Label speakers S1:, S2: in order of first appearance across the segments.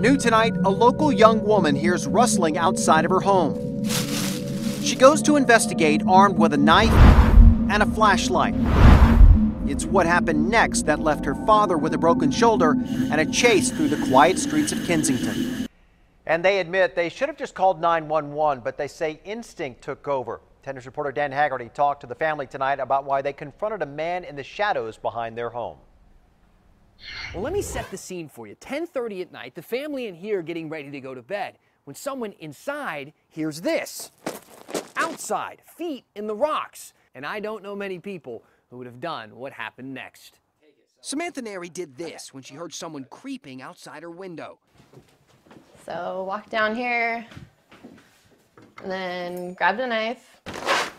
S1: New tonight, a local young woman hears rustling outside of her home. She goes to investigate armed with a knife and a flashlight. It's what happened next that left her father with a broken shoulder and a chase through the quiet streets of Kensington.
S2: And they admit they should have just called 911, but they say instinct took over. 10 News reporter Dan Haggerty talked to the family tonight about why they confronted a man in the shadows behind their home.
S3: Well, let me set the scene for you. 10:30 at night, the family in here getting ready to go to bed when someone inside hears this. Outside, feet in the rocks. And I don't know many people who would have done what happened next.
S4: Samantha Neri did this when she heard someone creeping outside her window.
S5: So walked down here and then grabbed a knife.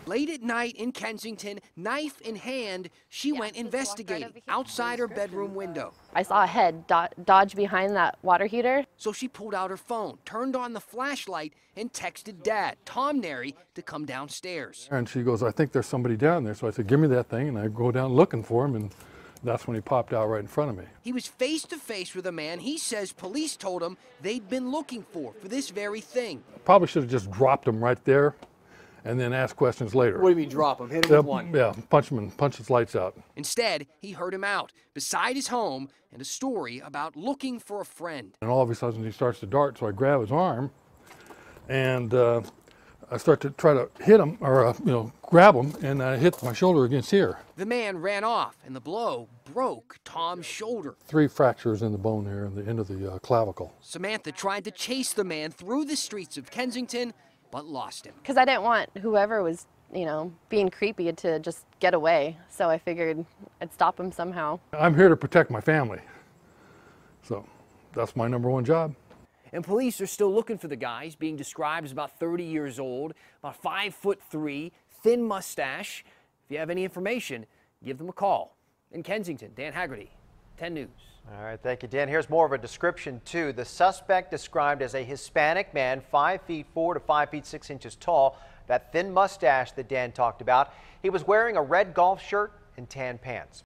S4: Late at night in Kensington, knife in hand, she went investigating outside her bedroom window.
S5: I saw a head dodge behind that water heater.
S4: So she pulled out her phone, turned on the flashlight, and texted Dad, Tom Neri, to come downstairs.
S6: And she goes, I think there's somebody down there. So I said, give me that thing. And I go down looking for him. And that's when he popped out right in front of me.
S4: He was face to face with a man he says police told him they'd been looking for this very thing.
S6: Probably should have just dropped him right there and then ask questions later.
S3: What do you mean drop him? Hit him with one?
S6: Yeah, punch him and punch his lights out.
S4: Instead, he heard him out beside his home and a story about looking for a friend.
S6: And all of a sudden he starts to dart, so I grab his arm and I start to try to hit him, or grab him, and I hit my shoulder against here.
S4: The man ran off, and the blow broke Tom's shoulder.
S6: 3 fractures in the bone here, in the end of the clavicle.
S4: Samantha tried to chase the man through the streets of Kensington, but lost him.
S5: Because I didn't want whoever was, being creepy to just get away. So I figured I'd stop him somehow.
S6: I'm here to protect my family. So that's my #1 job.
S3: And police are still looking for the guy. He's being described as about 30 years old, about 5'3", thin mustache. If you have any information, give them a call. In Kensington, Dan Haggerty, 10 News.
S2: All right, thank you, Dan. Here's more of a description, too. The suspect described as a Hispanic man, 5'4" to 5'6" tall, that thin mustache that Dan talked about. He was wearing a red golf shirt and tan pants.